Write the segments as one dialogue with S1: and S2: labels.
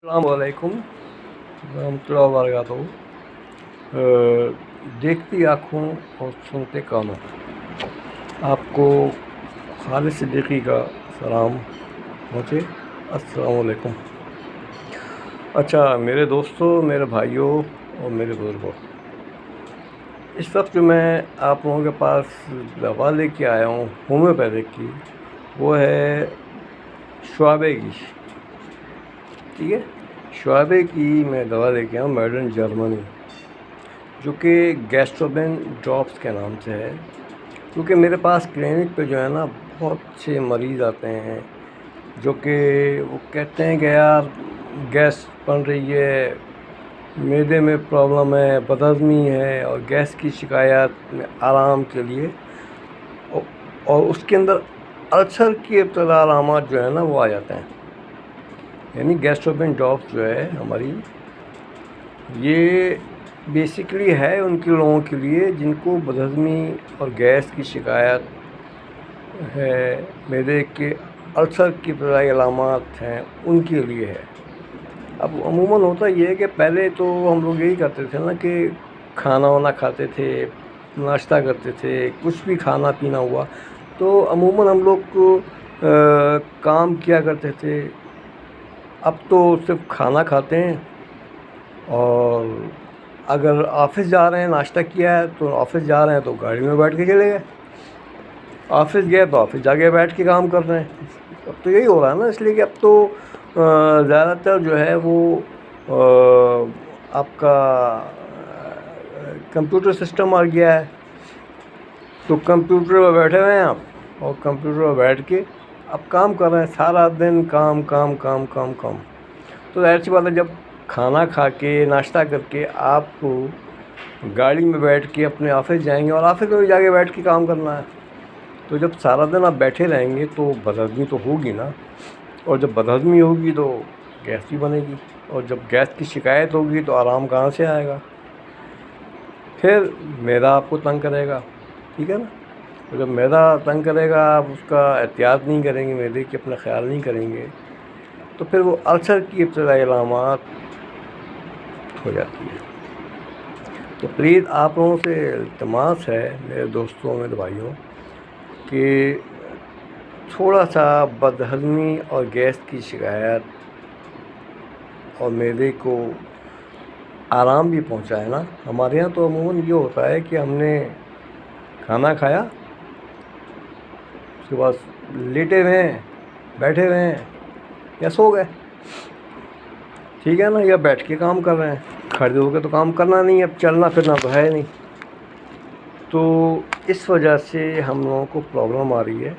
S1: السلام علیکم ورحمۃ اللہ وبرکاتہ۔ دیکھتی آنکھوں اور سنتے کانوں، آپ کو خالد صدیقی کا سلام پہنچے۔ السلام علیکم۔ اچھا میرے دوستوں، میرے بھائیوں اور میرے بزرگوں، اس وقت جو میں آپ لوگوں کے پاس دوا لے کے آیا ہوں ہومیوپیتھک کی، وہ ہے شعبے کی، ٹھیک ہے، شعبے کی میں دوا لے کے آیا ہوں میڈ ان جرمنی، جو کہ گیسٹروبین ڈراپس کے نام سے ہے۔ کیونکہ میرے پاس کلینک پہ جو ہے نا بہت سے مریض آتے ہیں جو کہ وہ کہتے ہیں کہ یار گیس بن رہی ہے، معدے میں پرابلم ہے، بدہضمی ہے، اور گیس کی شکایات میں آرام کے لیے، اور اس کے اندر السر کی ابتدائی علامات جو ہے نا وہ آ جاتے ہیں۔ یعنی گیسٹروبین ڈراپس جو ہے ہماری، یہ بیسیکلی ہے ان کے لوگوں کے لیے جن کو بدہضمی اور گیس کی شکایت ہے، معدے کے السر کی ابتدائی علامات ہیں، ان کے لیے ہے۔ اب عموماً ہوتا یہ ہے کہ پہلے تو ہم لوگ یہی کرتے تھے نا کہ کھانا وانا کھاتے تھے، ناشتہ کرتے تھے، کچھ بھی کھانا پینا ہوا تو عموماً ہم لوگ کام کیا کرتے تھے۔ اب تو صرف کھانا کھاتے ہیں، اور اگر آفس جا رہے ہیں، ناشتہ کیا ہے تو آفس جا رہے ہیں تو گاڑی میں بیٹھ کے چلے گئے، آفس گئے تو آفس جا کے بیٹھ کے کام کر رہے ہیں۔ اب تو یہی ہو رہا ہے نا، اس لیے کہ اب تو زیادہ تر جو ہے وہ آپ کا کمپیوٹر سسٹم آ گیا ہے، تو کمپیوٹر پہ بیٹھے ہوئے ہیں آپ، اور کمپیوٹر پہ بیٹھ کے اب کام کر رہے ہیں، سارا دن کام کام کام کام کام۔ تو ظاہر سی بات ہے، جب کھانا کھا کے ناشتہ کر کے آپ کو گاڑی میں بیٹھ کے اپنے آفس جائیں گے، اور آفس میں بھی جا کے بیٹھ کے کام کرنا ہے، تو جب سارا دن آپ بیٹھے رہیں گے تو بدہضمی تو ہوگی نا، اور جب بدہضمی ہوگی تو گیس بھی بنے گی، اور جب گیس کی شکایت ہوگی تو آرام کہاں سے آئے گا؟ پھر معدہ آپ کو تنگ کرے گا، ٹھیک ہے نا، اور جب معدہ تنگ کرے گا، آپ اس کا احتیاط نہیں کریں گے، معدے کی اپنا خیال نہیں کریں گے، تو پھر وہ السر کی ابتدائی علامات ہو جاتی ہے۔ تو پلیز آپ لوگوں سے التماس ہے میرے دوستوں، میرے بھائیوں، کہ تھوڑا سا بدہضمی اور گیس کی شکایت اور معدے کو آرام بھی پہنچائے نا۔ ہمارے یہاں تو عموماً یہ ہوتا ہے کہ ہم نے کھانا کھایا، اس کے بعد لیٹے ہوئے ہیں، بیٹھے ہوئے ہیں، یا سو گئے، ٹھیک ہے نا، یا بیٹھ کے کام کر رہے ہیں، کھڑے ہو کے تو کام کرنا نہیں ہے، اب چلنا پھرنا تو ہے نہیں۔ تو اس وجہ سے ہم لوگوں کو پرابلم آ رہی ہے۔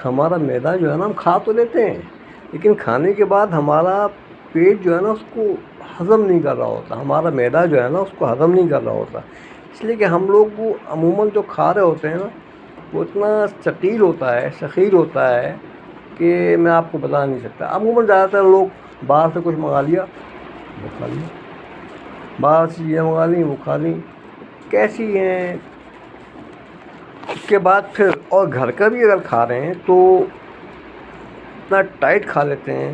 S1: ہمارا معدہ جو ہے نا، ہم کھا تو لیتے ہیں، لیکن کھانے کے بعد ہمارا پیٹ جو ہے نا اس کو ہضم نہیں کر رہا ہوتا، ہمارا معدہ جو ہے نا اس کو ہضم نہیں کر رہا ہوتا، اس لیے کہ ہم لوگ وہ عموماً جو کھا رہے ہوتے ہیں نا وہ اتنا ثقیل ہوتا ہے، ثقیل ہوتا ہے کہ میں آپ کو بتا نہیں سکتا۔ عموماً زیادہ تر لوگ باہر سے کچھ منگا لیا، وہ کھا لیا، باہر سے چیزیں منگا لیں، وہ کھا لیں، کیسی ہیں۔ اس کے بعد پھر اور گھر کا بھی اگر کھا رہے ہیں تو اتنا ٹائٹ کھا لیتے ہیں،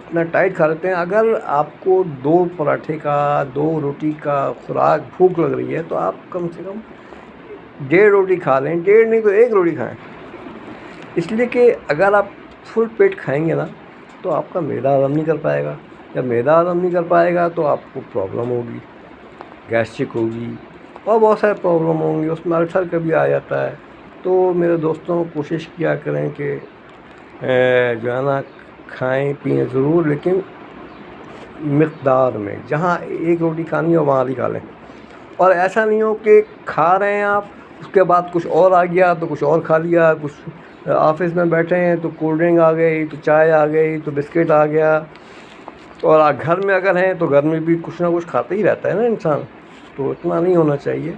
S1: اتنا ٹائٹ کھا لیتے ہیں، اگر آپ کو 2 پراٹھے کا، 2 روٹی کا خوراک بھوک لگ رہی ہے تو آپ کم سے کم 1.5 روٹی کھا لیں، 1.5 نہیں تو 1 روٹی کھائیں، اس لیے کہ اگر آپ فل پیٹ کھائیں گے نا تو آپ کا معدہ ہضم نہیں کر پائے گا، جب معدہ ہضم نہیں کر پائے گا تو آپ کو پرابلم ہوگی، گیسٹرک ہوگی، اور بہت سارے پرابلم ہوں گے، اس میں السر کا بھی آ جاتا ہے۔ تو میرے دوستوں کوشش کیا کریں کہ جو ہے نا کھائیں پئیں ضرور، لیکن مقدار میں، جہاں 1 روٹی کھانی ہو وہاں بھی کھا لیں، اور ایسا نہیں ہو کہ کھا رہے ہیں آپ، اس کے بعد کچھ اور آ گیا تو کچھ اور کھا لیا، کچھ آفس میں بیٹھے ہیں تو کولڈ ڈرنک آ گئی، تو چائے آ گئی، تو بسکٹ آ گیا، اور گھر میں اگر ہیں تو گھر میں بھی کچھ نہ کچھ کھاتا ہی رہتا ہے نا انسان، تو اتنا نہیں ہونا چاہیے۔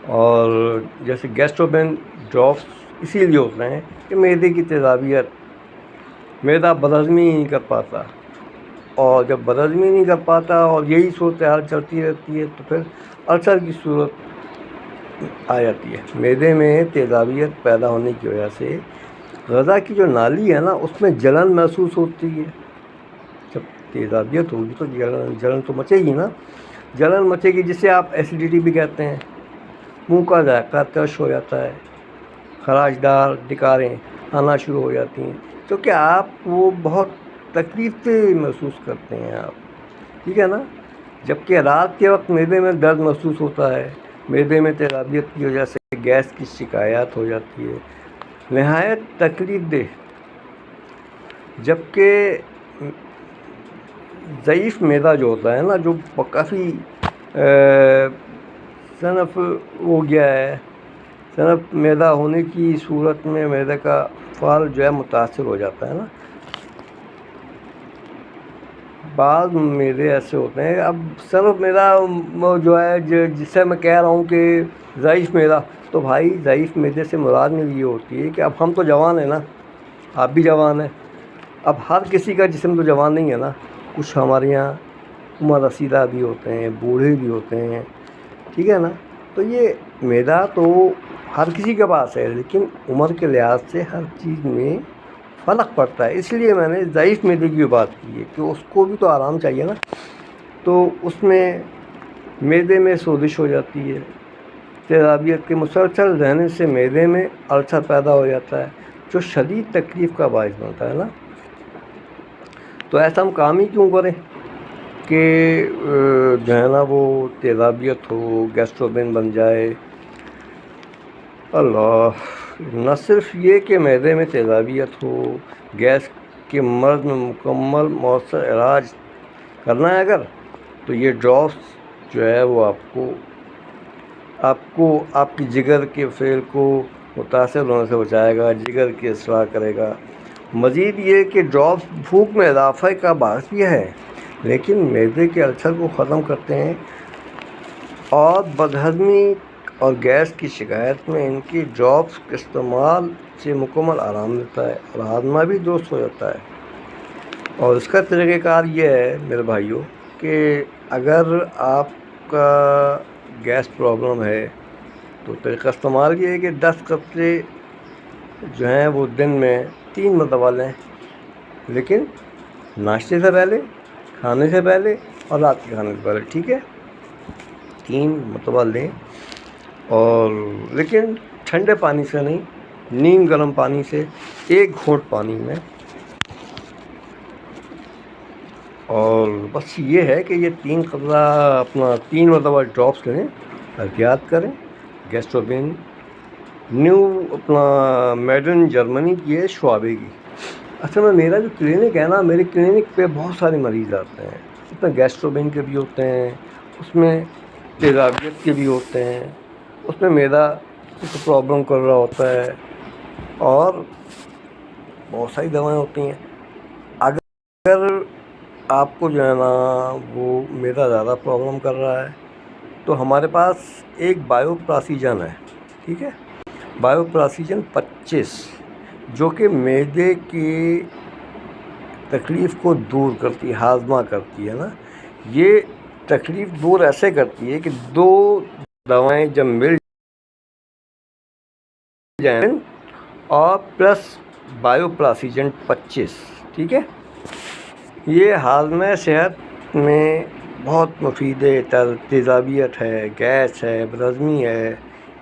S1: اور جیسے گیسٹروبین ڈراپس اسی لیے ہوتے ہیں کہ معدے کی تیزابیت، معدہ بدہضمی نہیں کر پاتا، اور جب بدہضمی نہیں کر پاتا اور یہی صورتحال چلتی رہتی ہے تو پھر السر کی صورت آ جاتی ہے۔ معدے میں تیزابیت پیدا ہونے کی وجہ سے غذا کی جو نالی ہے نا اس میں جلن محسوس ہوتی ہے، تیزابیت ہوگی تو جلن تو مچے گی نا. جلن مچے گی جسے آپ ایسیڈیٹی بھی کہتے ہیں. منہ کا ذائقہ ترش ہو جاتا ہے, خراش دار ڈکاریں آنا شروع ہو جاتی ہیں, کیونکہ آپ وہ بہت تکلیف سے محسوس کرتے ہیں آپ, ٹھیک ہے نا. جبکہ رات کے وقت معدے میں درد محسوس ہوتا ہے, معدے میں تیزابیت کی وجہ سے گیس کی شکایات ہو جاتی ہے, نہایت تکلیف دہ. جبکہ ضعیف معدہ جو ہوتا ہے نا, جو کافی صنف ہو گیا ہے, صنف معدہ ہونے کی صورت میں معدے کا فعال جو ہے متاثر ہو جاتا ہے نا. بعض معدے ایسے ہوتے ہیں, اب صنف معدہ جو ہے جس سے میں کہہ رہا ہوں کہ ضعیف معدہ, تو بھائی ضعیف معدے سے مراد میری یہ ہوتی ہے کہ اب ہم تو جوان ہیں نا, آپ بھی جوان ہیں, اب ہر کسی کا جسم تو جوان نہیں ہے نا. کچھ ہمارے یہاں عمر رسیدہ بھی ہوتے ہیں, بوڑھے بھی ہوتے ہیں, ٹھیک ہے نا. تو یہ معدہ تو ہر کسی کے پاس ہے, لیکن عمر کے لحاظ سے ہر چیز میں فرق پڑتا ہے. اس لیے میں نے ضعیف معدے کی بات کی ہے کہ اس کو بھی تو آرام چاہیے نا. تو اس میں معدے میں سوزش ہو جاتی ہے, تیزابیت کے مسلسل رہنے سے معدے میں السر پیدا ہو جاتا ہے, جو شدید تکلیف کا باعث بنتا ہے نا. تو ایسا ہم کام ہی کیوں کریں کہ جو ہے نا وہ تیزابیت ہو, گیسٹروبین بن جائے. اللہ, نہ صرف یہ کہ معدے میں تیزابیت ہو, گیس کے مرض میں مکمل مؤثر علاج کرنا ہے اگر, تو یہ ڈراپس جو ہے وہ آپ کو آپ کی جگر کے فعل کو متاثر ہونے سے بچائے گا, جگر کی اصلاح کرے گا. مزید یہ کہ ڈراپس بھوک میں اضافہ کا باعث بھی ہے, لیکن معدے کے السر کو ختم کرتے ہیں, اور بدہضمی اور گیس کی شکایت میں ان کی ڈراپس کے استعمال سے مکمل آرام ملتا ہے اور ہاضمہ بھی درست ہو جاتا ہے. اور اس کا طریقہ کار یہ ہے میرے بھائیوں کہ اگر آپ کا گیس پرابلم ہے تو طریقہ استعمال یہ ہے کہ 10 قطرے جو ہیں وہ دن میں 3 مرتبہ لیں, لیکن ناشتے سے پہلے, کھانے سے پہلے اور رات کے کھانے سے پہلے, ٹھیک ہے. 3 مرتبہ لیں, اور لیکن ٹھنڈے پانی سے نہیں, نیم گرم پانی سے 1 گھونٹ پانی میں. اور بس یہ ہے کہ یہ 3 قطرہ اپنا 3 مرتبہ ڈراپس لیں, احتیاط کریں. گیسٹروبین نیو اپنا میڈن جرمنی کی ہے, شعبے کی. اصل میں میرا جو کلینک ہے نا, میرے کلینک پہ بہت سارے مریض آتے ہیں. اس میں گیسٹروبین کے بھی ہوتے ہیں, اس میں تیزابیت کے بھی ہوتے ہیں, اس میں معدہ کو پرابلم کر رہا ہوتا ہے, اور بہت ساری دوائیں ہوتی ہیں. اگر آپ کو جو ہے نا وہ معدہ زیادہ پرابلم کر رہا ہے تو ہمارے پاس ایک بایو پراسیجن ہے, ٹھیک ہے, بایو پراسیجن 25, جو کہ معدے کی تکلیف کو دور کرتی ہے, ہاضمہ کرتی ہے نا. یہ تکلیف دور ایسے کرتی ہے کہ 2 دوائیں جب مل جائیں, اور پلس بایو پراسیجن 25, ٹھیک ہے. یہ ہاضمہ صحت میں بہت مفید ہے. تیزابیت ہے, گیس ہے, بدہضمی ہے,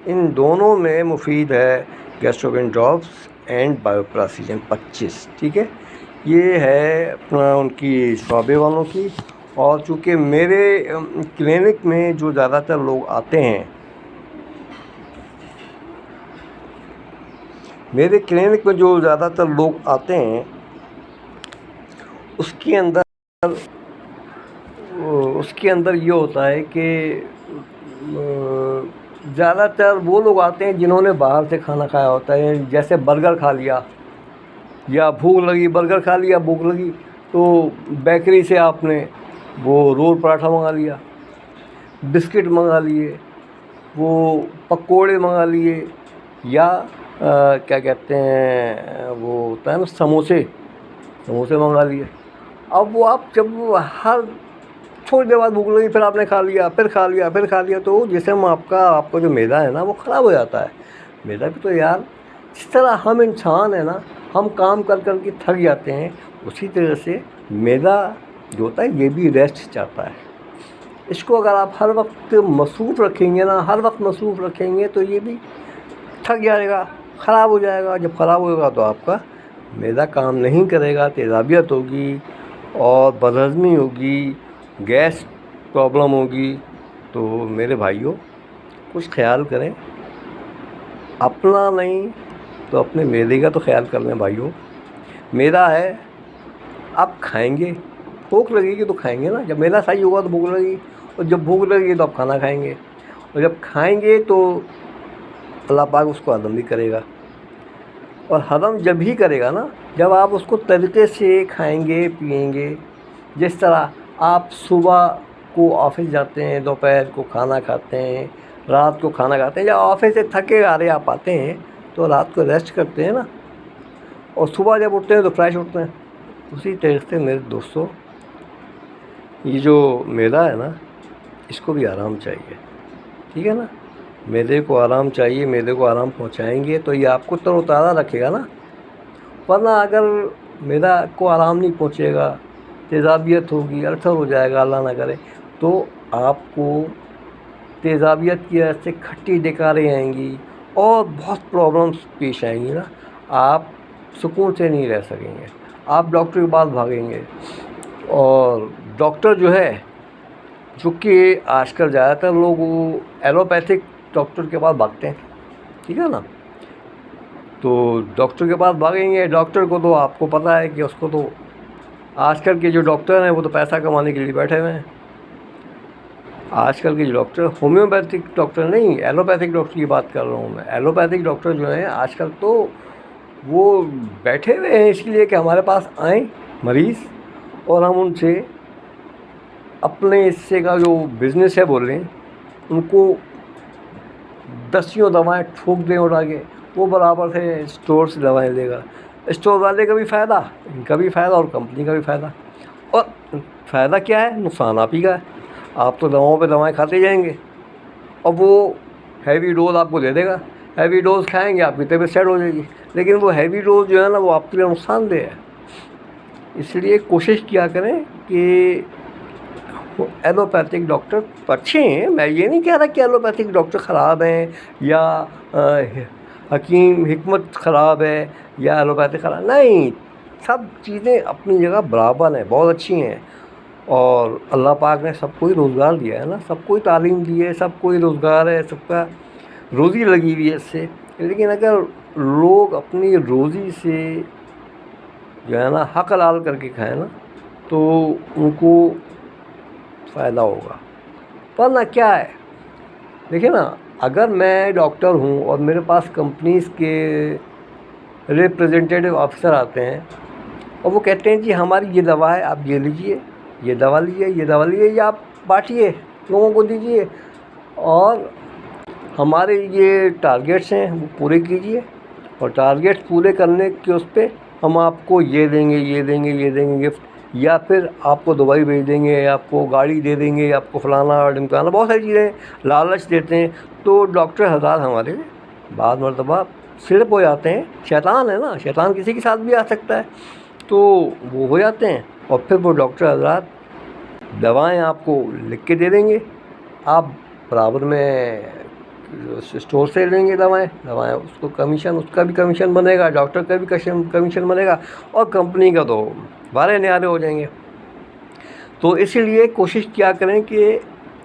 S1: ان دونوں میں مفید ہے گیسٹروبین ڈراپس اینڈ بایو پراسیجن 25, ٹھیک ہے. یہ ہے اپنا ان کی شعبے والوں کی. اور چونکہ میرے کلینک میں جو زیادہ تر لوگ آتے ہیں, اس کے اندر یہ ہوتا ہے کہ زیادہ تر وہ لوگ آتے ہیں جنہوں نے باہر سے کھانا کھایا ہوتا ہے. جیسے برگر کھا لیا, یا بھوک لگی, برگر کھا لیا, بھوک لگی تو بیکری سے آپ نے وہ رول پراٹھا منگا لیا, بسکٹ منگا لیے, وہ پکوڑے منگا لیے, یا کیا کہتے ہیں وہ ہوتا ہے نا سموسے منگا لیے. اب وہ آپ جب ہر تھوڑی دیر بعد بھوک لگی, پھر آپ نے کھا لیا, پھر کھا لیا, تو جسم آپ کا جو معدہ ہے نا وہ خراب ہو جاتا ہے. معدہ بھی تو یار, جس طرح ہم انسان ہیں نا, ہم کام کر کے تھک جاتے ہیں, اسی طرح سے معدہ جو ہوتا ہے یہ بھی ریسٹ چاہتا ہے. اس کو اگر آپ ہر وقت مصروف رکھیں گے نا، ہر وقت مصروف رکھیں گے تو یہ بھی تھک جائے گا، خراب ہو جائے گا. جب خراب ہوگا تو آپ کا معدہ کام نہیں کرے گا، تیزابیت ہوگی اور بدہضمی ہوگی، گیس پرابلم ہوگی. تو میرے بھائیوں کچھ خیال کریں، اپنا نہیں تو اپنے معدے کا تو خیال کر لیں بھائیوں. معدہ ہے، آپ کھائیں گے، بھوک لگے گی تو کھائیں گے نا. جب معدہ صحیح ہوگا تو بھوک لگے گی، اور جب بھوک لگے گی تو آپ کھانا کھائیں گے، اور جب کھائیں گے تو اللہ پاک اس کو ہضم بھی کرے گا. اور ہضم جب ہی کرے گا نا جب آپ اس کو طریقے سے کھائیں گے پیئیں گے. جس طرح آپ صبح کو آفس جاتے ہیں، دوپہر کو کھانا کھاتے ہیں، رات کو کھانا کھاتے ہیں. جب آفس سے تھکے ہارے آپ آتے ہیں تو رات کو ریسٹ کرتے ہیں نا، اور صبح جب اٹھتے ہیں تو فریش اٹھتے ہیں. اسی طریقے سے میرے دوستوں یہ جو معدہ ہے نا اس کو بھی آرام چاہیے، ٹھیک ہے نا. معدے کو آرام چاہیے، معدے کو آرام پہنچائیں گے تو یہ آپ کو تر و تازہ رکھے گا نا. ورنہ اگر معدہ کو آرام نہیں پہنچے گا، تیزابیت ہوگی، السر ہو جائے گا اللہ نہ کرے، تو آپ کو تیزابیت کی وجہ سے کھٹی ڈکاریں آئیں گی اور بہت پرابلمس پیش آئیں گی نا. آپ سکون سے نہیں رہ سکیں گے، آپ ڈاکٹر کے پاس بھاگیں گے. اور ڈاکٹر جو ہے، چونکہ آج کل زیادہ تر لوگ ایلوپیتھک ڈاکٹر کے پاس بھاگتے ہیں، ٹھیک ہے نا. تو ڈاکٹر کے پاس بھاگیں گے. ڈاکٹر کو تو آپ کو پتہ ہے کہ اس کو تو آج کل کے جو ڈاکٹر ہیں وہ تو پیسہ کمانے کے لیے بیٹھے ہوئے ہیں. آج کل کے جو ڈاکٹر ہومیوپیتھک ڈاکٹر نہیں، ایلوپیتھک ڈاکٹر کی بات کر رہا ہوں میں. ایلوپیتھک ڈاکٹر جو ہیں آج کل تو وہ بیٹھے ہوئے ہیں اس لیے کہ ہمارے پاس آئیں مریض اور ہم ان سے اپنے حصے کا جو بزنس ہے بول رہے ہیں ان کو دسیوں دوائیں ٹھوک دیں اٹھا کے، وہ برابر سے اسٹور سے دوائیں لے گا. اسٹور والے کا بھی فائدہ، ان کا بھی فائدہ اور کمپنی کا بھی فائدہ. اور فائدہ کیا ہے؟ نقصان آپ ہی کا ہے. آپ تو دواؤں پہ دوائیں کھاتے جائیں گے اور وہ ہیوی ڈوز آپ کو دے دے گا. ہیوی ڈوز کھائیں گے آپ کی طبیعت سیٹ ہو جائے گی، لیکن وہ ہیوی ڈوز جو ہے نا وہ آپ کے لیے نقصان دہ ہے. اس لیے کوشش کیا کریں کہ ایلوپیتھک ڈاکٹر اچھے ہیں. میں یہ نہیں کہہ رہا کہ ایلوپیتھک ڈاکٹر خراب ہیں یا حکیم حکمت خراب ہے یا ایلوپیتھک خراب، نہیں. سب چیزیں اپنی جگہ برابر ہیں، بہت اچھی ہیں. اور اللہ پاک نے سب کو ہی روزگار دیا ہے نا، سب کو ہی تعلیم دی ہے، سب کو ہی روزگار ہے، سب کا روزی لگی ہوئی ہے اس سے. لیکن اگر لوگ اپنی روزی سے جو ہے نا حق حلال کر کے کھائیں نا تو ان کو فائدہ ہوگا. ورنہ کیا ہے، دیکھیں نا، اگر میں ڈاکٹر ہوں اور میرے پاس کمپنیز کے ریپریزنٹیٹیو آفیسر آتے ہیں اور وہ کہتے ہیں جی ہماری یہ دوا ہے، آپ یہ لیجئے، یہ دوا لیجئے، یہ دوا لیجئے، یہ آپ بانٹیے لوگوں کو دیجئے، اور ہمارے یہ ٹارگیٹس ہیں وہ پورے کیجئے، اور ٹارگیٹس پورے کرنے کے اس پہ ہم آپ کو یہ دیں گے، یہ دیں گے، یہ دیں گے گفٹ، یا پھر آپ کو دوائی بھیج دیں گے، یا آپ کو گاڑی دے دیں گے، یا آپ کو فلانا ڈمکانا، بہت ساری چیزیں لالچ دیتے ہیں. تو ڈاکٹر حضرات ہمارے بعض مرتبہ سلپ ہو جاتے ہیں. شیطان ہے نا، شیطان کسی کے ساتھ بھی آ سکتا ہے، تو وہ ہو جاتے ہیں. اور پھر وہ ڈاکٹر حضرات دوائیں آپ کو لکھ کے دے دیں گے، آپ برابر میں اسٹور سے لیں گے دوائیں، اس کو کمیشن، اس کا بھی کمیشن بنے گا، ڈاکٹر کا بھی کمیشن بنے گا، اور کمپنی کا تو بارے نیارے ہو جائیں گے. تو اسی لیے کوشش کیا کریں کہ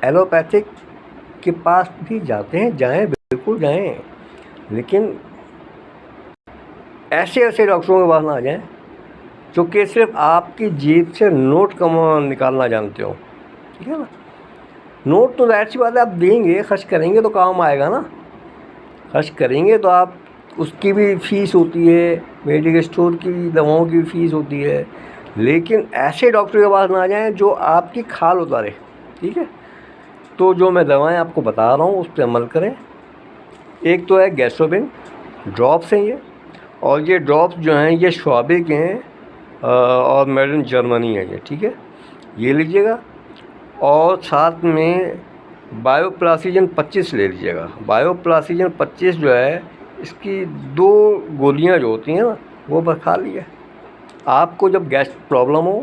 S1: ایلوپیتھک کے پاس بھی جاتے ہیں جائیں، بالکل جائیں، لیکن ایسے ڈاکٹروں کے پاس نہ آ جائیں جو کہ صرف آپ کی جیب سے نوٹ نکالنا جانتے ہو، ٹھیک ہے نا. نوٹ تو ظاہر سی بات ہے آپ دیں گے، خرچ کریں گے تو کام آئے گا نا. خرچ کریں گے تو آپ اس کی بھی فیس ہوتی ہے، میڈیکل اسٹور کی دواؤں کی بھی فیس ہوتی ہے. لیکن ایسے ڈاکٹر کے پاس نہ آ جائیں جو آپ کی کھال اتارے، ٹھیک ہے. تو جو میں دوائیں آپ کو بتا رہا ہوں اس پہ عمل کریں. ایک تو ہے گیسٹروبن ڈراپس ہیں یہ، اور یہ ڈراپس جو ہیں یہ شعبے کے ہیں اور میڈ ان جرمنی ہے یہ، ٹھیک ہے. یہ لیجیے گا، اور ساتھ میں بایو پلاسیجن 25 لے لیجیے گا. بایو پلاسیجن 25 جو ہے اس کی 2 گولیاں جو ہوتی ہیں نا وہ بس کھا لیے. آپ کو جب گیس پرابلم ہو،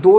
S1: 2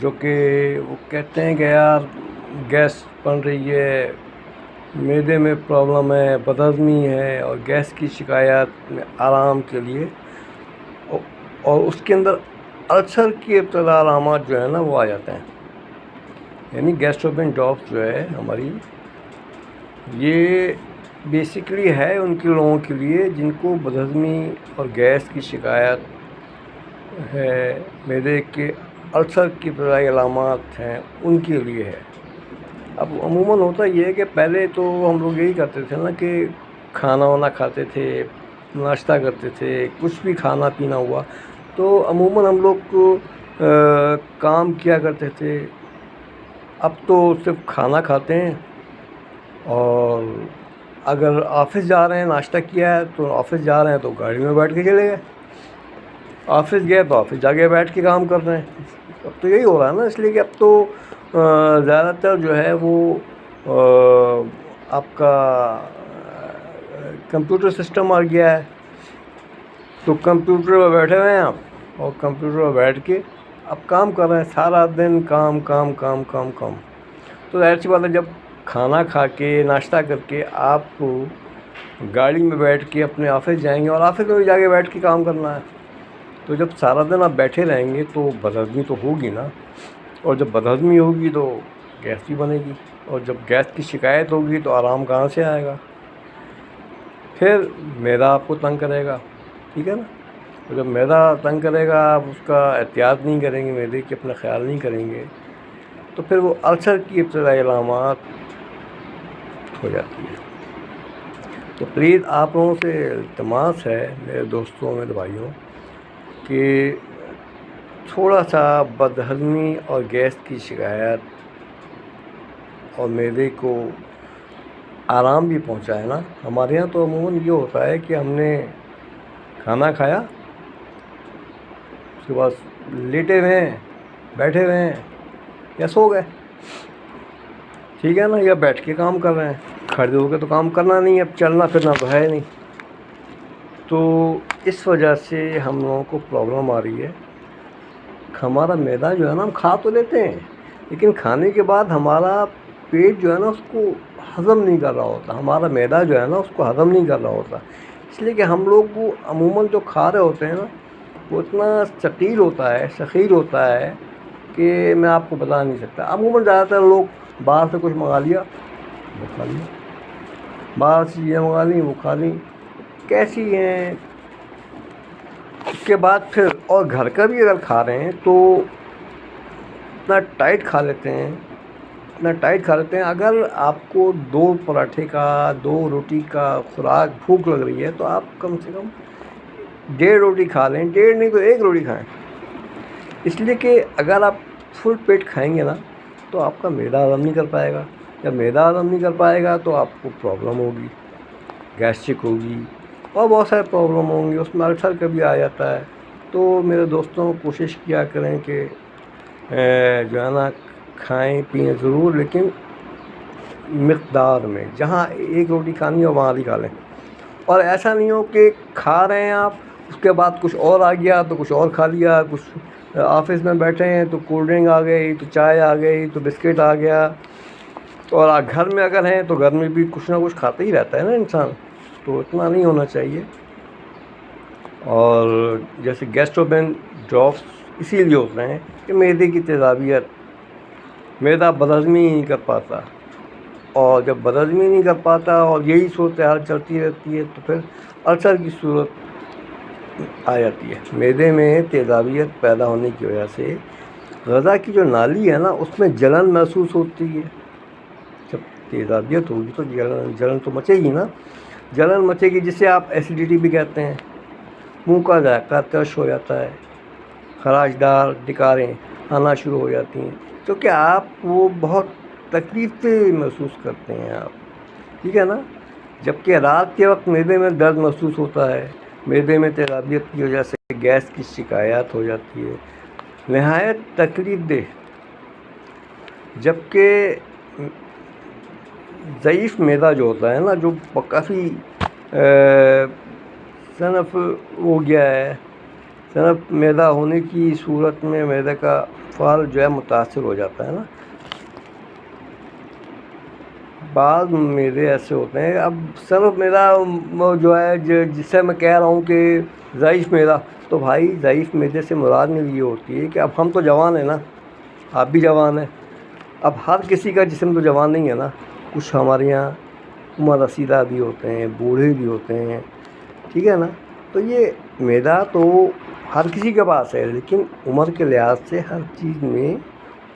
S1: جو کہ وہ کہتے ہیں کہ یار گیس بن رہی ہے، معدے میں پرابلم ہے، بدہضمی ہے، اور گیس کی شکایات میں آرام کے لیے، اور اس کے اندر السر کی ابتدا علامات جو ہے نا وہ آ جاتے ہیں. یعنی گیسٹروبین ڈراپس جو ہے ہماری، یہ بیسیکلی ہے ان کے لوگوں کے لیے جن کو بدہضمی اور گیس کی شکایت ہے، معدے کے السر کی ابتدائی علامات ہیں، ان کے لیے ہے. اب عموماً ہوتا یہ ہے کہ پہلے تو ہم لوگ یہی کرتے تھے نا کہ کھانا وانا کھاتے تھے، ناشتہ کرتے تھے، کچھ بھی کھانا پینا ہوا تو عموماً ہم لوگ کو کام کیا کرتے تھے. اب تو صرف کھانا کھاتے ہیں، اور اگر آفس جا رہے ہیں، ناشتہ کیا ہے تو آفس جا رہے ہیں تو گاڑی میں بیٹھ کے چلے گئے، آفس گئے تو آفس جا کے بیٹھ کے کام کر رہے ہیں. اب تو یہی ہو رہا ہے نا، اس لیے کہ اب تو زیادہ تر جو ہے وہ آپ کا کمپیوٹر سسٹم آ گیا ہے. تو کمپیوٹر پہ بیٹھے ہوئے ہیں آپ، اور کمپیوٹر پہ بیٹھ کے اب کام کر رہے ہیں، سارا دن کام کام کام کام کام. تو ظاہر سی بات ہے جب کھانا کھا کے ناشتہ کر کے آپ کو گاڑی میں بیٹھ کے اپنے آفس جائیں گے، اور آفس میں بھی جا کے بیٹھ کے کام کرنا ہے، تو جب سارا دن آپ بیٹھے رہیں گے تو بدہضمی تو ہوگی نا. اور جب بدہضمی ہوگی تو گیس بھی بنے گی، اور جب گیس کی شکایت ہوگی تو آرام کہاں سے آئے گا؟ پھر معدہ آپ کو تنگ کرے گا، ٹھیک ہے نا. تو جب معدہ تنگ کرے گا، آپ اس کا احتیاط نہیں کریں گے، معدے کی اپنا خیال نہیں کریں گے، تو پھر وہ السر کی ابتدائی علامات ہو جاتی ہے. تو پلیز آپ لوگوں سے التماس ہے میرے دوستوں، میرے بھائیوں، کہ تھوڑا سا بدہضمی اور گیس کی شکایت اور معدے کو آرام بھی پہنچائے نا. ہمارے یہاں تو عموماً یہ ہوتا ہے کہ ہم نے کھانا کھایا، اس کے بعد لیٹے ہوئے ہیں، بیٹھے ہوئے ہیں، یا سو گئے، ٹھیک ہے نا، یا بیٹھ کے کام کر رہے ہیں. کھڑے ہو کے تو کام کرنا نہیں ہے، اب چلنا پھرنا تو ہے نہیں. تو اس وجہ سے ہم لوگوں کو پرابلم آ رہی ہے. ہمارا معدہ جو ہے نا، ہم کھا تو لیتے ہیں، لیکن کھانے کے بعد ہمارا پیٹ جو ہے نا اس کو ہضم نہیں کر رہا ہوتا، ہمارا معدہ جو ہے نا اس کو ہضم نہیں کر رہا ہوتا. اس لیے کہ ہم لوگ وہ عموماً جو کھا رہے ہوتے ہیں نا وہ اتنا ثقیل ہوتا ہے، ثقیل ہوتا ہے کہ میں آپ کو بتا نہیں سکتا. عموماً زیادہ تر لوگ باہر سے کچھ منگا لیا، وہ کھا لیا، باہر سے چیزیں منگا لیں، وہ کھا لیں، کیسی ہیں. اس کے بعد پھر اور گھر کا بھی اگر کھا رہے ہیں تو اتنا ٹائٹ کھا لیتے ہیں، اتنا ٹائٹ کھا لیتے ہیں. اگر آپ کو 2 پراٹھے کا، 2 روٹی کا خوراک بھوک لگ رہی ہے تو آپ کم سے کم 1.5 روٹی کھا لیں، 1.5 نہیں تو 1 روٹی کھائیں. اس لیے کہ اگر آپ فل پیٹ کھائیں گے نا تو آپ کا معدہ ہضم نہیں کر پائے گا. جب معدہ ہضم نہیں کر پائے گا تو آپ کو پرابلم ہوگی، گیسٹرک ہوگی، اور بہت سارے پرابلم ہوں گے، اس میں السر کبھی آ جاتا ہے. تو میرے دوستوں کوشش کیا کریں کہ جو ہے نا کھائیں پئیں ضرور، لیکن مقدار میں. جہاں 1 روٹی کھانی ہو وہاں بھی کھا لیں، اور ایسا نہیں ہو کہ کھا رہے ہیں آپ اس کے بعد کچھ اور آ گیا تو کچھ اور کھا لیا. کچھ آفس میں بیٹھے ہیں تو کولڈ ڈرنک آ گئی، تو چائے آ گئی، تو بسکٹ آ گیا. اور گھر میں اگر ہیں تو گھر میں بھی کچھ نہ کچھ کھاتے ہی رہتا ہے نا انسان. تو اتنا نہیں ہونا چاہیے. اور جیسے گیسٹروبین ڈراپس اسی لیے ہوتے ہیں کہ معدے کی تیزابیت، معدہ بدہضمی نہیں کر پاتا، اور جب بدہضمی نہیں کر پاتا اور یہی صورتحال چلتی رہتی ہے تو پھر السر کی صورت آ جاتی ہے. معدے میں تیزابیت پیدا ہونے کی وجہ سے غذا کی جو نالی ہے نا اس میں جلن محسوس ہوتی ہے. جب تیزابیت ہوگی تو جلن تو مچے گی نا، جلن مچے گی، جسے آپ ایسیڈیٹی بھی کہتے ہیں. منہ کا ذائقہ ترش ہو جاتا ہے، خراش دار ڈکاریں آنا شروع ہو جاتی ہیں، کیونکہ آپ وہ بہت تکلیف سے محسوس کرتے ہیں آپ، ٹھیک ہے نا. جبکہ رات کے وقت معدے میں درد محسوس ہوتا ہے، معدے میں تیزابیت کی وجہ سے گیس کی شکایات ہو جاتی ہے، نہایت تکلیف دہ. جبکہ ضعیف معدہ جو ہوتا ہے نا، جو کافی صنف ہو گیا ہے، جناب میدا ہونے کی صورت میں میدے کا فعال جو ہے متاثر ہو جاتا ہے نا. بعض میدے ایسے ہوتے ہیں. اب صرف میرا وہ جو ہے جس سے میں کہہ رہا ہوں کہ ضعیف میدا، تو بھائی ضعیف میدے سے مراد میری یہ ہوتی ہے کہ اب ہم تو جوان ہیں نا، آپ بھی جوان ہیں. اب ہر کسی کا جسم تو جوان نہیں ہے نا. کچھ ہمارے یہاں عمر رسیدہ بھی ہوتے ہیں، بوڑھے بھی ہوتے ہیں، ٹھیک ہے نا. تو یہ میدا تو ہر کسی کے پاس ہے، لیکن عمر کے لحاظ سے ہر چیز میں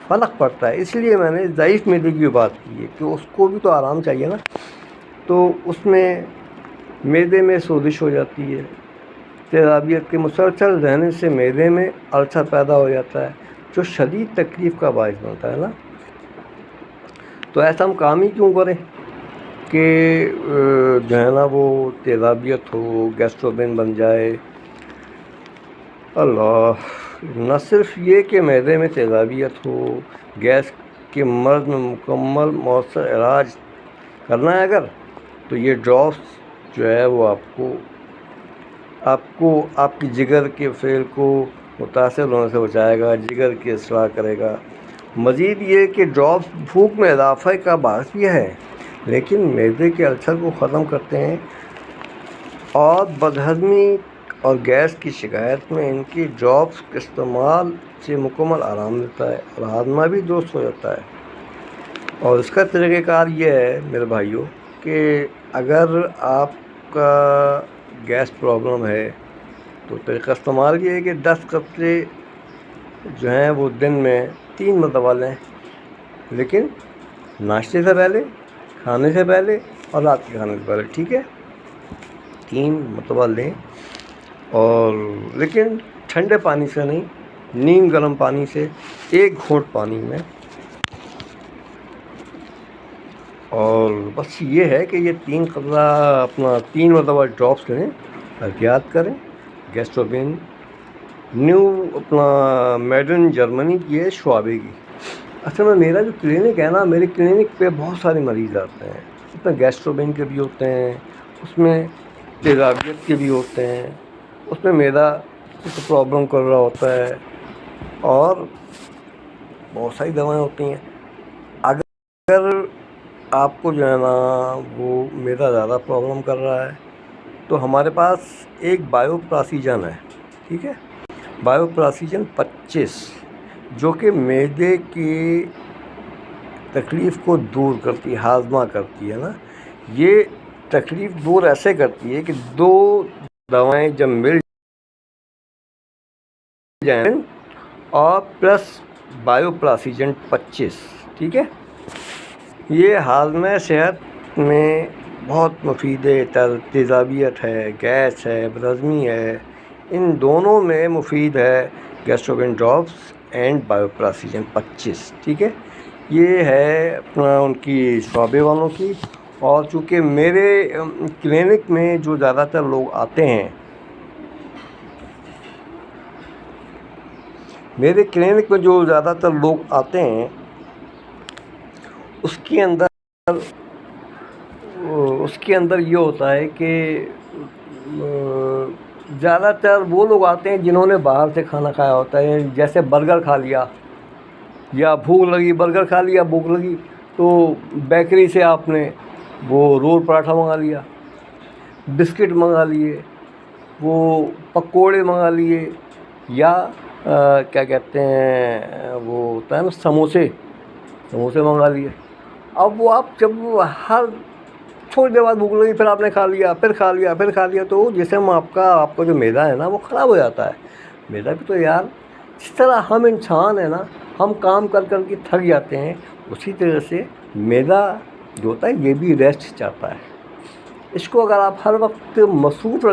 S1: فرق پڑتا ہے. اس لیے میں نے ضعیف میدے کی بات کی ہے کہ اس کو بھی تو آرام چاہیے نا. تو اس میں میدے میں سوزش ہو جاتی ہے. تیزابیت کے مسلسل رہنے سے میدے میں السر پیدا ہو جاتا ہے جو شدید تکلیف کا باعث بنتا ہے نا. تو ایسا ہم کام ہی کیوں کریں کہ جو ہے نا وہ تیزابیت ہو، گیسٹروبین بن جائے. اللہ، نہ صرف یہ کہ معدے میں تیزابیت ہو، گیس کے مرض میں مکمل مؤثر علاج کرنا ہے اگر، تو یہ ڈراپس جو ہے وہ آپ کی جگر کے فعل کو متاثر ہونے سے بچائے گا، جگر کی اصلاح کرے گا. مزید یہ کہ ڈراپس بھوک میں اضافہ کا باعث بھی ہے، لیکن معدے کے السر کو ختم کرتے ہیں اور بدہضمی اور گیس کی شکایت میں ان کی ڈراپس کے استعمال سے مکمل آرام ملتا ہے اور ہاضمہ بھی درست ہو جاتا ہے. اور اس کا طریقہ کار یہ ہے میرے بھائیوں کہ اگر آپ کا گیس پرابلم ہے تو طریقہ استعمال یہ ہے کہ 10 قطرے جو ہیں وہ دن میں 3 مرتبہ لیں، لیکن ناشتے سے پہلے، کھانے سے پہلے اور رات کے کھانے سے پہلے. ٹھیک ہے، 3 مرتبہ لیں، اور لیکن ٹھنڈے پانی سے نہیں، نیم گرم پانی سے 1 گھونٹ پانی میں. اور بس یہ ہے کہ یہ 3 قطرہ اپنا 3 مرتبہ ڈراپس لیں، احتیاط کریں. گیسٹروبین نیو اپنا میڈ ان جرمنی کی ہے، شعبے کی. اصل میں میرا جو کلینک ہے نا، میرے کلینک پہ بہت سارے مریض آتے ہیں. اس میں گیسٹروبین کے بھی ہوتے ہیں، اس میں تیزابیت کے بھی ہوتے ہیں، اس میں میدا کچھ پرابلم کر رہا ہوتا ہے، اور بہت ساری دوائیں ہوتی ہیں. اگر آپ کو جو ہے نا وہ میدا زیادہ پرابلم کر رہا ہے تو ہمارے پاس ایک بایو پراسیجن ہے. ٹھیک ہے، بایو پراسیجن 25 جو کہ معدے کی تکلیف کو دور کرتی ہے، ہاضمہ کرتی ہے نا. یہ تکلیف دور ایسے کرتی ہے کہ 2 دوائیں جب مل جائیں اور پلس بایو پراسیجن 25. ٹھیک ہے، یہ ہاضمہ صحت میں بہت مفید ہے. تیزابیت ہے، گیس ہے، بدہضمی ہے، ان دونوں میں مفید ہے گیسٹروبین ڈراپس اینڈ بایو پراسیجن 25. ٹھیک ہے، یہ ہے اپنا ان کی شعبے والوں کی. اور چونکہ میرے کلینک میں جو زیادہ تر لوگ آتے ہیں، اس کے اندر یہ ہوتا ہے کہ زیادہ تر وہ لوگ آتے ہیں جنہوں نے باہر سے کھانا کھایا ہوتا ہے. جیسے برگر کھا لیا، یا بھوک لگی، برگر کھا لیا، بھوک لگی تو بیکری سے آپ نے وہ رول پراٹھا منگا لیا، بسکٹ منگا لیے، وہ پکوڑے منگا لیے، یا کیا کہتے ہیں وہ ہوتا ہے نا سموسے منگا لیے. اب وہ آپ جب ہر تھوڑی دیر بعد بھوک لگی، پھر آپ نے کھا لیا، پھر کھا لیا، تو جسم آپ کا جو معدہ ہے نا وہ خراب ہو جاتا ہے. معدہ بھی تو یار، جس طرح ہم انسان ہیں نا، ہم کام کر کر کے تھک جاتے ہیں، اسی طرح سے معدہ جو ہوتا ہے یہ بھی ریسٹ چاہتا ہے. اس کو اگر آپ ہر وقت مصروف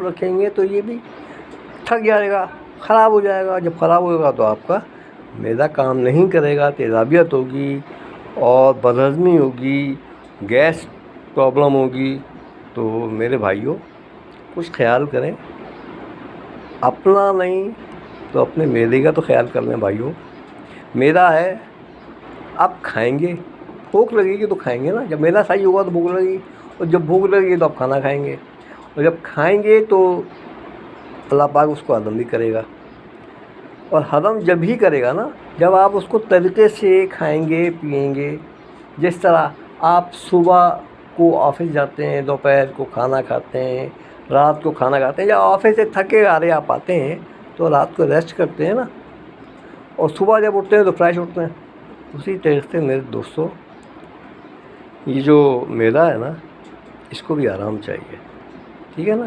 S1: رکھیں گے تو یہ بھی تھک جائے گا، خراب ہو جائے گا. جب خراب ہوگا تو آپ کا معدہ کام نہیں کرے گا، تیزابیت ہوگی اور بدہضمی ہوگی، گیس پرابلم ہوگی. تو میرے بھائیوں کچھ خیال کریں، اپنا نہیں تو اپنے معدے کا تو خیال کر لیں بھائیوں. معدہ ہے، آپ کھائیں گے، بھوک لگے گی تو کھائیں گے نا. جب معدہ صحیح ہوگا تو بھوک لگے گی، اور جب بھوک لگے گی تو آپ کھانا کھائیں گے، اور جب کھائیں گے تو اللہ پاک اس کو ہضم بھی کرے گا. اور ہضم جب ہی کرے گا نا جب آپ اس کو طریقے سے کھائیں گے پیئیں گے. جس طرح آپ صبح کو آفس جاتے ہیں, دوپہر کو کھانا کھاتے ہیں, رات کو کھانا کھاتے ہیں. جب آفس سے تھکے آ رہے آپ آتے ہیں تو رات کو ریسٹ کرتے ہیں نا, اور صبح جب اٹھتے ہیں تو فریش اٹھتے ہیں. اسی طریقے سے میرے دوستوں, یہ جو معدہ ہے نا اس کو بھی آرام چاہیے, ٹھیک ہے نا.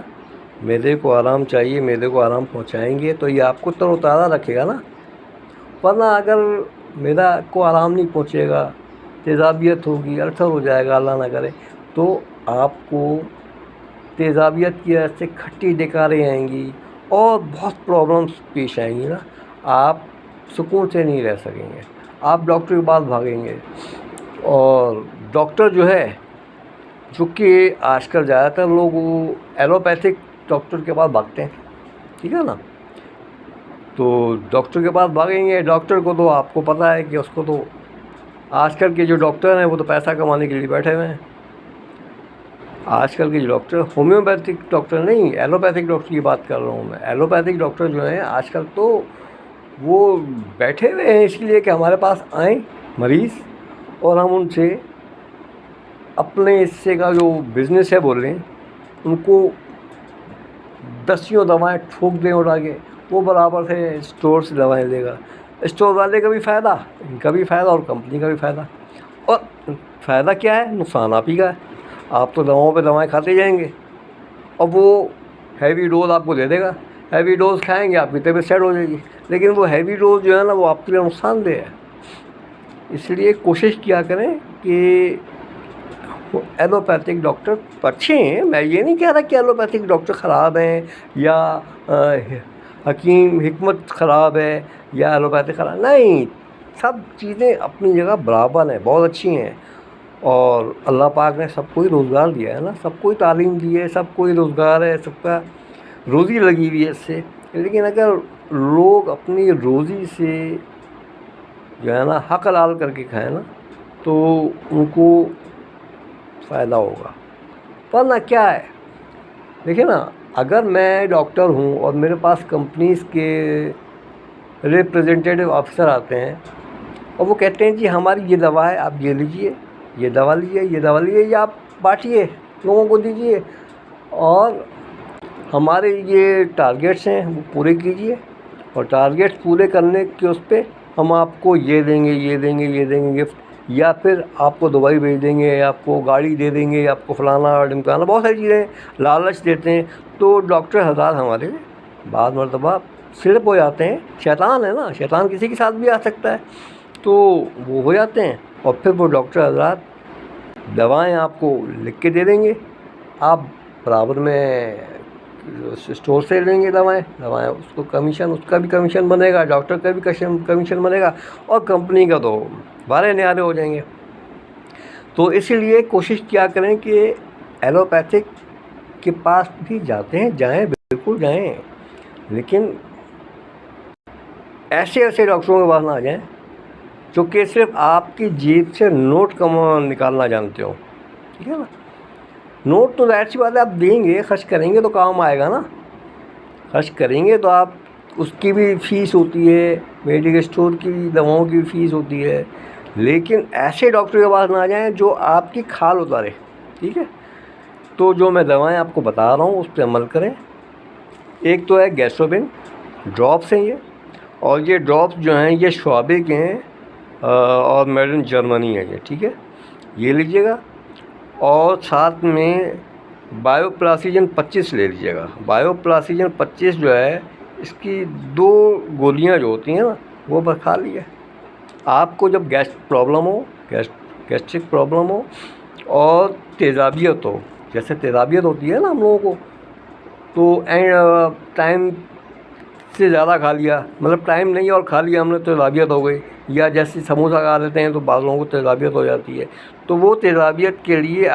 S1: معدے کو آرام چاہیے, معدے کو آرام پہنچائیں گے تو یہ آپ کو تر و تازہ رکھے گا نا. ورنہ اگر معدہ کو آرام نہیں پہنچے گا, تیزابیت ہوگی, السر ہو جائے گا اللہ نہ کرے, تو آپ کو تیزابیت کی وجہ سے کھٹی ڈکاریں آئیں گی اور بہت پرابلمس پیش آئیں گی نا. آپ سکون سے نہیں رہ سکیں گے, آپ ڈاکٹر کے پاس بھاگیں گے. اور ڈاکٹر جو ہے, جو کہ آج کل زیادہ تر لوگ ایلوپیتھک ڈاکٹر کے پاس بھاگتے ہیں, ٹھیک ہے نا. تو ڈاکٹر کے پاس بھاگیں گے. ڈاکٹر کو تو آپ کو پتہ ہے کہ اس کو تو آج کل کے جو ڈاکٹر ہیں وہ تو پیسہ کمانے کے لیے بیٹھے ہوئے ہیں. آج کل کے جو ڈاکٹر, ہومیوپیتھک ڈاکٹر نہیں, ایلوپیتھک ڈاکٹر کی بات کر رہا ہوں میں. ایلوپیتھک ڈاکٹر جو ہیں آج کل تو وہ بیٹھے ہوئے ہیں اس لیے کہ ہمارے پاس آئیں مریض اور ہم ان سے اپنے حصے کا جو بزنس ہے بول رہے ہیں, ان کو دسیوں دوائیں ٹھوک دیں اڑا کے, وہ برابر سے اسٹور سے دوائیں لے گا. اسٹور والے کا بھی فائدہ, ان کا بھی فائدہ, اور کمپنی کا بھی فائدہ. اور فائدہ کیا ہے, نقصان آپ ہی کا ہے. آپ تو دواؤں پہ دوائیں کھاتے جائیں گے اور وہ ہیوی ڈوز آپ کو دے دے گا. ہیوی ڈوز کھائیں گے آپ کی طبیعت سیٹ ہو جائے گی, لیکن وہ ہیوی ڈوز جو ہے نا وہ آپ کے لیے نقصان دہ ہے. اس لیے کوشش کیا کریں کہ ایلوپیتھک ڈاکٹر اچھے ہیں. میں یہ نہیں کہہ رہا کہ ایلوپیتھک ڈاکٹر خراب ہیں یا حکیم حکمت خراب ہے یا ایلوپیتھک خراب, نہیں. سب چیزیں اپنی جگہ برابر ہیں, بہت اچھی ہیں. اور اللہ پاک نے سب کو ہی روزگار دیا ہے نا, سب کو ہی تعلیم دی ہے, سب کو ہی روزگار ہے, سب کا روزی لگی ہوئی ہے اس سے. لیکن اگر لوگ اپنی روزی سے جو ہے نا حق حلال کر کے کھائیں نا تو ان کو فائدہ ہوگا. ورنہ کیا ہے, دیکھیں نا, اگر میں ڈاکٹر ہوں اور میرے پاس کمپنیز کے ریپریزنٹیٹیو آفیسر آتے ہیں اور وہ کہتے ہیں جی ہماری یہ دوا ہے, آپ یہ لیجئے, یہ دوا لیجئے, یہ دوا لیجئے, یہ آپ بانٹیے, لوگوں کو دیجئے, اور ہمارے یہ ٹارگیٹس ہیں وہ پورے کیجئے, اور ٹارگیٹس پورے کرنے کے اس پہ ہم آپ کو یہ دیں گے, یہ دیں گے, یہ دیں گے گفٹ, یا پھر آپ کو دوائی بھیج دیں گے, یا آپ کو گاڑی دے دیں گے, یا آپ کو فلانا اور ڈمکانا, بہت ساری چیزیں لالچ دیتے ہیں. تو ڈاکٹر حضرات ہمارے بعض مرتبہ سلپ ہو جاتے ہیں. شیطان ہے نا, شیطان کسی کے ساتھ بھی آ سکتا ہے, تو وہ ہو جاتے ہیں. اور پھر وہ ڈاکٹر حضرات دوائیں آپ کو لکھ کے دے دیں گے, آپ برابر میں اسٹور سے لیں گے دوائیں, اس کو کمیشن, اس کا بھی کمیشن بنے گا, ڈاکٹر کا بھی کمیشن بنے گا, اور کمپنی کا تو بارے نیارے ہو جائیں گے. تو اسی لیے کوشش کیا کریں کہ ایلوپیتھک کے پاس بھی جاتے ہیں, جائیں, بالکل جائیں, لیکن ایسے ڈاکٹروں کے پاس نہ آ جائیں جو کہ صرف آپ کی جیب سے نوٹ نکالنا جانتے ہو, ٹھیک ہے نا. نوٹ تو ظاہر سی بات ہے آپ دیں گے, خرچ کریں گے تو کام آئے گا نا, خرچ کریں گے تو آپ, اس کی بھی فیس ہوتی ہے, میڈیکل اسٹور کی بھی دواؤں کی بھی فیس ہوتی ہے. لیکن ایسے ڈاکٹر کے پاس نہ جائیں جو آپ کی کھال اتارے, ٹھیک ہے. تو جو میں دوائیں آپ کو بتا رہا ہوں اس پہ عمل کریں. ایک تو ہے گیسٹروبن ڈراپس ہیں یہ, اور یہ ڈراپس جو ہیں یہ شعبے کے ہیں اور میڈ ان جرمنی ہے یہ, ٹھیک ہے, یہ لیجیے گا. اور ساتھ میں بایو پلاسیجن 25 لے لیجیے گا. بایو پلاسیجن 25 جو ہے اس کی 2 گولیاں جو ہوتی ہیں نا وہ بس کھا لیے. آپ کو جب پرابلم ہو, گیسٹرک پرابلم ہو اور تیزابیت ہو, جیسے تیزابیت ہوتی ہے نا ہم لوگوں کو, تو ٹائم سے زیادہ کھا لیا, مطلب ٹائم نہیں اور کھا لیا ہم نے, تیزابیت ہو گئی. یا جیسے سموسہ کھا لیتے ہیں تو بعض لوگوں کو تیزابیت ہو جاتی ہے. تو وہ تیزابیت کے لیے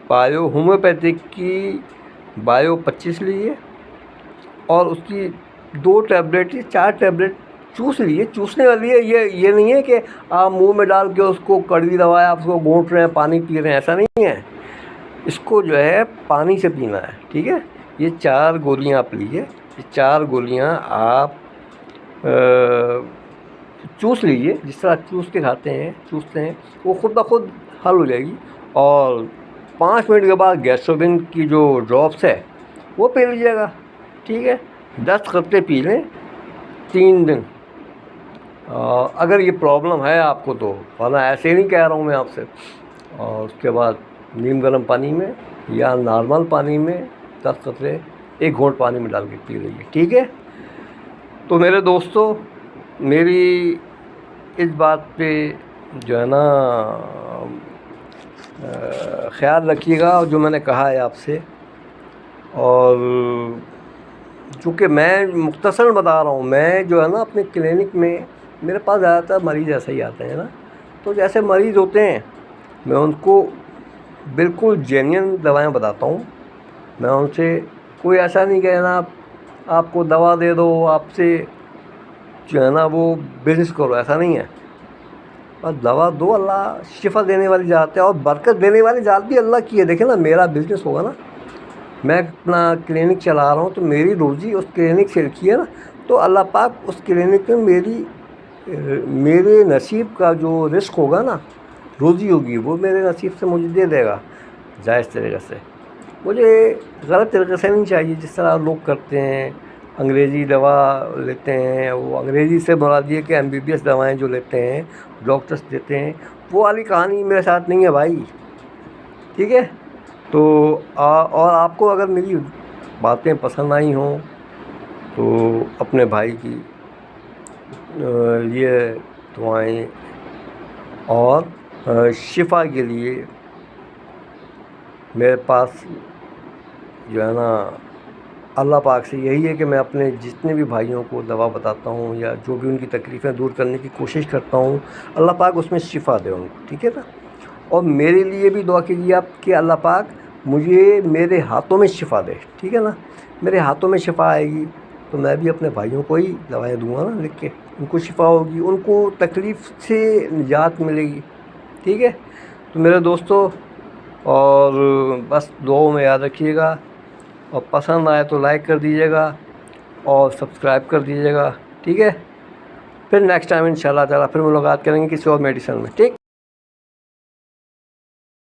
S1: بایو ہومیوپیتھک کی بایو 25 لیجیے, اور اس کی 2 ٹیبلٹ یا 4 ٹیبلٹ چوس لیجیے. چوسنے والی ہے یہ نہیں ہے کہ آپ منہ میں ڈال کے اس کو کڑوی دوا ہے آپ اس کو گھونٹ رہے ہیں, پانی پی رہے ہیں, ایسا نہیں ہے. اس کو جو ہے پانی سے پینا ہے, ٹھیک ہے. یہ 4 گولیاں آپ لیجیے, یہ 4 گولیاں آپ چوس لیجیے، جس طرح چوس کے کھاتے ہیں، چوستے ہیں، وہ خود بخود حل ہو جائے گی. اور 5 منٹ کے بعد گیسٹروبن کی جو ڈراپس ہے وہ پی لیجیے گا. ٹھیک ہے، 10 قطرے پی لیں 3 دن. اگر یہ پرابلم ہے آپ کو تو، ورنہ ایسے ہی نہیں کہہ رہا ہوں میں آپ سے. اور اس کے بعد نیم گرم پانی میں یا نارمل پانی میں 10 قطرے 1 گھونٹ پانی میں ڈال کے پی لیجیے. ٹھیک ہے. تو میرے دوستو، میری اس بات پہ جو ہے نا خیال رکھیے گا، اور جو میں نے کہا ہے آپ سے. اور چونکہ میں مختصر بتا رہا ہوں، میں جو ہے نا اپنے کلینک میں میرے پاس زیادہ تر مریض ایسے ہی آتے ہیں نا. تو جیسے مریض ہوتے ہیں میں ان کو بالکل جینین دوائیں بتاتا ہوں. میں ان سے کوئی ایسا نہیں کہنا آپ کو دوا دے دو، آپ سے جو ہے نا وہ بزنس کرو، ایسا نہیں ہے. بس دوا دو، اللہ شفا دینے والی ذات ہے، اور برکت دینے والی ذات بھی اللہ کی ہے. دیکھیں نا، میرا بزنس ہوگا نا، میں اپنا کلینک چلا رہا ہوں تو میری روزی اس کلینک سے لکھی ہے نا، تو اللہ پاک اس کلینک میں میرے نصیب کا جو رزق ہوگا نا، روزی ہوگی، وہ میرے نصیب سے مجھے دے دے گا جائز طریقے سے. مجھے غلط طریقے سے نہیں چاہیے جس طرح لوگ کرتے ہیں، انگریزی دوا لیتے ہیں. وہ انگریزی سے مراد یہ کہ MBBS دوائیں جو لیتے ہیں، ڈاکٹرس دیتے ہیں، وہ والی کہانی میرے ساتھ نہیں ہے بھائی. ٹھیک ہے. تو اور آپ کو اگر میری باتیں پسند آئی ہوں تو اپنے بھائی کی لیے دعائیں، اور شفا کے لیے میرے پاس جو ہے نا اللہ پاک سے یہی ہے کہ میں اپنے جتنے بھی بھائیوں کو دوا بتاتا ہوں یا جو بھی ان کی تکلیفیں دور کرنے کی کوشش کرتا ہوں، اللہ پاک اس میں شفا دے ان کو. ٹھیک ہے نا. اور میرے لیے بھی دعا کیجیے آپ کہ اللہ پاک مجھے میرے ہاتھوں میں شفا دے. ٹھیک ہے نا. میرے ہاتھوں میں شفا آئے گی تو میں بھی اپنے بھائیوں کو ہی دوائیں دوں گا نا لکھ کے، ان کو شفا ہوگی، ان کو تکلیف سے نجات ملے گی. ٹھیک ہے. تو میرے دوستو، اور بس دعاؤں میں یاد رکھیے گا، اور پسند آئے تو لائک کر دیجیے گا اور سبسکرائب کر دیجیے گا. ٹھیک ہے. پھر نیکسٹ ٹائم انشاءاللہ تعالیٰ پھر ملاقات کریں گے کسی اور میڈیسن میں. ٹھیک.